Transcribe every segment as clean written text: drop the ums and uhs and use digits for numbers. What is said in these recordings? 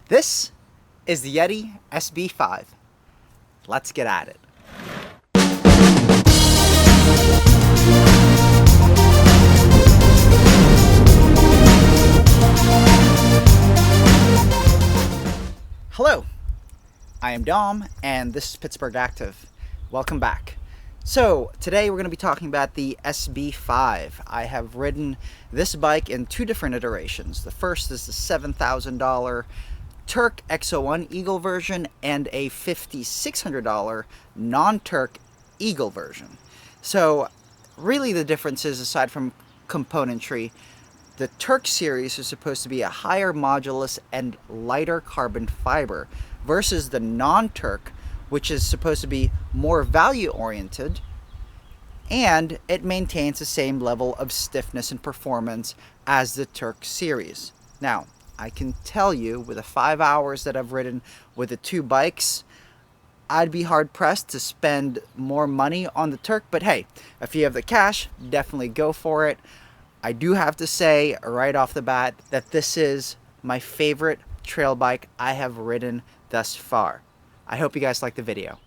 This is the Yeti SB5. Let's get at it. Hello, I am Dom and this is Pittsburgh Active. Welcome back. So today we're going to be talking about the SB5. I have ridden this bike in two different iterations. The first is the $7,000 Turk X01 Eagle version and a $5,600 non-Turk Eagle version. So really the differences, aside from componentry, the Turk series is supposed to be a higher modulus and lighter carbon fiber versus the non-Turk, which is supposed to be more value oriented, and it maintains the same level of stiffness and performance as the Turk series. Now, I can tell you, with the 5 hours that I've ridden with the two bikes, I'd be hard pressed to spend more money on the Turk, but hey, if you have the cash, definitely go for it. I do have to say right off the bat that this is my favorite trail bike I have ridden thus far. I hope you guys like the video.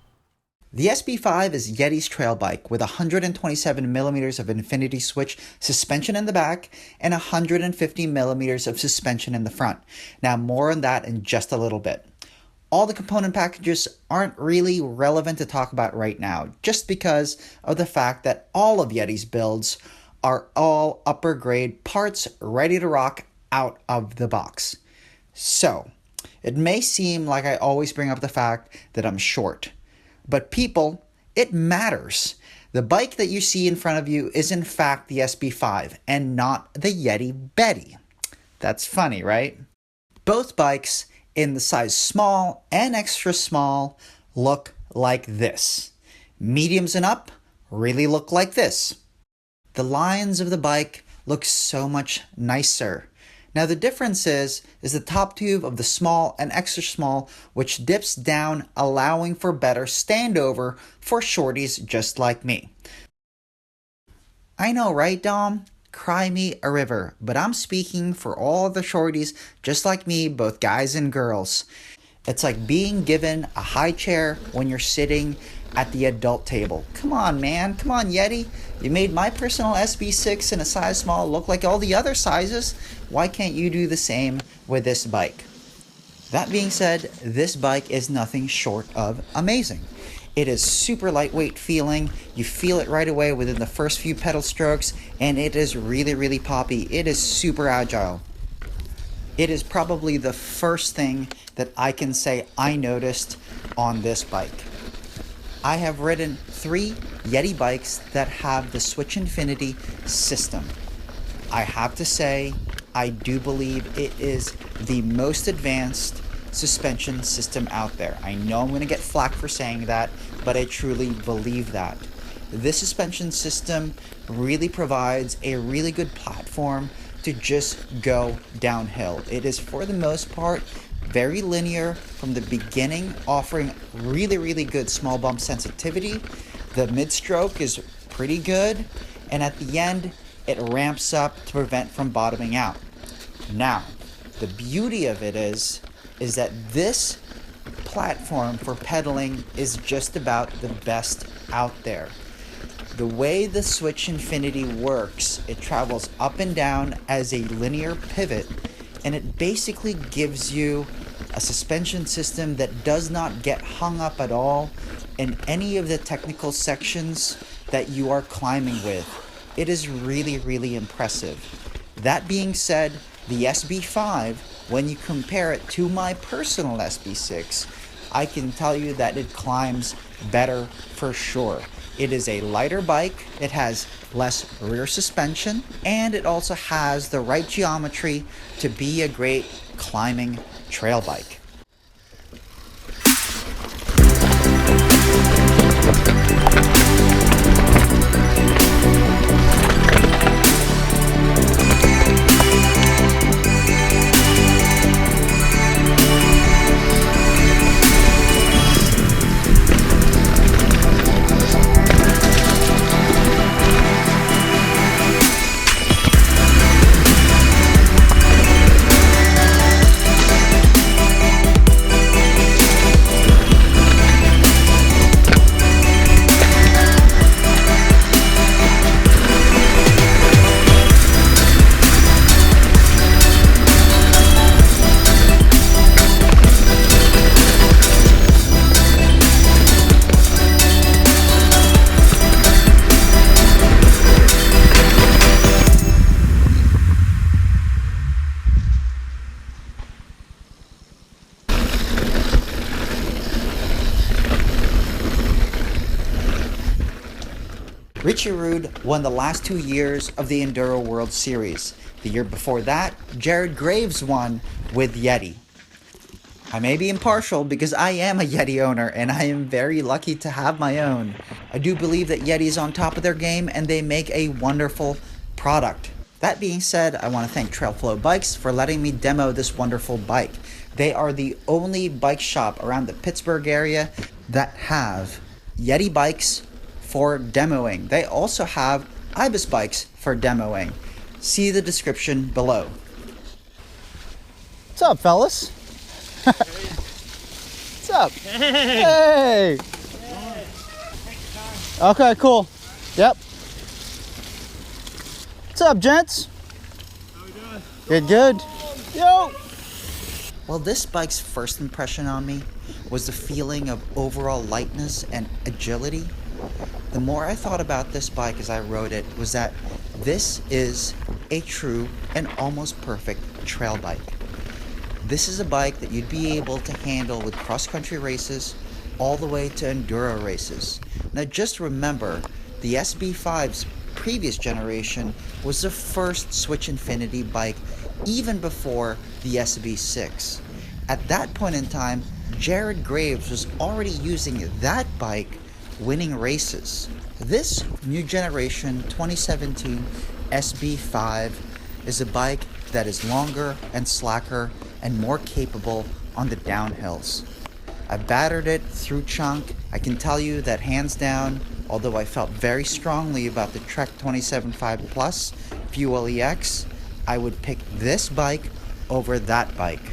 The SB5 is Yeti's trail bike with 127 millimeters of infinity switch suspension in the back and 150 millimeters of suspension in the front. Now, more on that in just a little bit. All the component packages aren't really relevant to talk about right now, just because of the fact that all of Yeti's builds are all upper grade parts ready to rock out of the box. So, it may seem like I always bring up the fact that I'm short, but people, it matters. The bike that you see in front of you is in fact the SB5 and not the Yeti Betty. That's funny, right? Both bikes in the size small and extra small look like this. Mediums and up really look like this. The lines of the bike look so much nicer. Now the difference is the top tube of the small and extra small, which dips down, allowing for better standover for shorties just like me. I know, right, Dom? Cry me a river, but I'm speaking for all the shorties just like me, both guys and girls. It's like being given a high chair when you're sitting at the adult table. Come on, man. Come on, Yeti. You made my personal SB6 in a size small look like all the other sizes. Why can't you do the same with this bike? That being said, this bike is nothing short of amazing. It is super lightweight feeling. You feel it right away within the first few pedal strokes, and it is really, really poppy. It is super agile. It is probably the first thing that I can say I noticed on this bike. I have ridden 3 Yeti bikes that have the Switch Infinity system. I have to say, I do believe it is the most advanced suspension system out there. I know I'm going to get flack for saying that, but I truly believe that. This suspension system really provides a really good platform to just go downhill. It is, for the most part, very linear from the beginning, offering really, really good small bump sensitivity. The mid-stroke is pretty good, and at the end, it ramps up to prevent from bottoming out. Now, the beauty of it is that this platform for pedaling is just about the best out there. The way the Switch Infinity works, it travels up and down as a linear pivot, and it basically gives you a suspension system that does not get hung up at all in any of the technical sections that you are climbing with. It is really, really impressive. That being said, the SB5, when you compare it to my personal SB6, I can tell you that it climbs better for sure. It is a lighter bike, it has less rear suspension, and it also has the right geometry to be a great climbing trail bike. Richie Rude won the last 2 years of the Enduro World Series. The year before that, Jared Graves won with Yeti. I may be impartial because I am a Yeti owner and I am very lucky to have my own. I do believe that Yeti is on top of their game and they make a wonderful product. That being said, I want to thank TrailFlo Bikes for letting me demo this wonderful bike. They are the only bike shop around the Pittsburgh area that have Yeti bikes for demoing. They also have Ibis bikes for demoing. See the description below. What's up, fellas? What's up? Hey! Okay, cool. Yep. What's up, gents? How we doing? Good, good. Yo! Well, this bike's first impression on me was the feeling of overall lightness and agility. The more I thought about this bike as I rode it was that this is a true and almost perfect trail bike. This is a bike that you'd be able to handle with cross-country races all the way to enduro races. Now just remember, the SB5's previous generation was the first Switch Infinity bike even before the SB6. At that point in time, Jared Graves was already using that bike winning races. This new generation 2017 SB5 is a bike that is longer and slacker and more capable on the downhills. I battered it through chunk. I can tell you that hands down, although I felt very strongly about the Trek 27.5 Plus Fuel EX, I would pick this bike over that bike.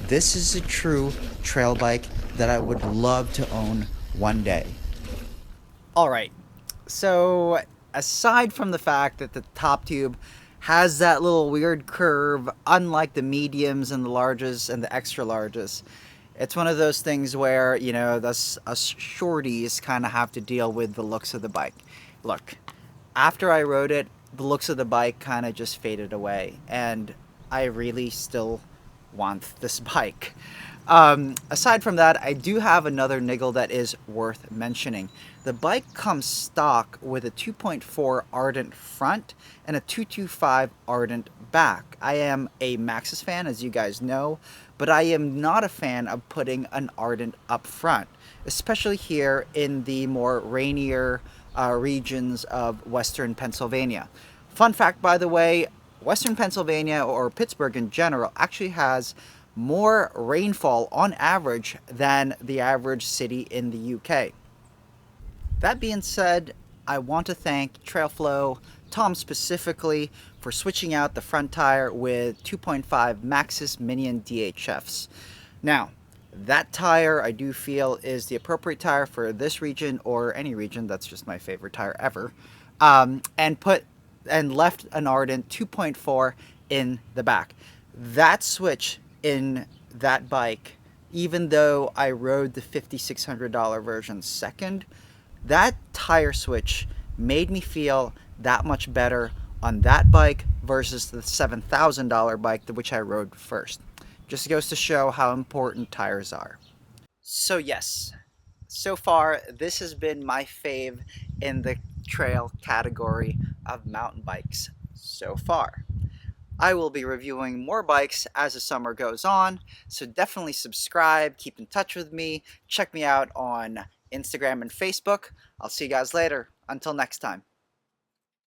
This is a true trail bike that I would love to own one day. Alright, so aside from the fact that the top tube has that little weird curve, unlike the mediums and the larges and the extra larges, it's one of those things where, you know, us shorties kind of have to deal with the looks of the bike. Look, after I rode it, the looks of the bike kind of just faded away, and I really still want this bike. Aside from that, I do have another niggle that is worth mentioning. The bike comes stock with a 2.4 Ardent front and a 225 Ardent back. I am a Maxxis fan, as you guys know, but I am not a fan of putting an Ardent up front, especially here in the more rainier regions of Western Pennsylvania. Fun fact, by the way, Western Pennsylvania, or Pittsburgh in general, actually has more rainfall on average than the average city in the UK. That being said, I want to thank TrailFlo, Tom specifically, for switching out the front tire with 2.5 Maxxis Minion DHFs. Now, that tire I do feel is the appropriate tire for this region or any region. That's just my favorite tire ever. And left an Ardent 2.4 in the back. That switch in that bike, even though I rode the $5,600 version second, that tire switch made me feel that much better on that bike versus the $7,000 bike which I rode first. Just goes to show how important tires are. So yes, so far this has been my fave in the trail category of mountain bikes so far. I will be reviewing more bikes as the summer goes on, so definitely subscribe, keep in touch with me, check me out on Instagram and Facebook. I'll see you guys later. Until next time.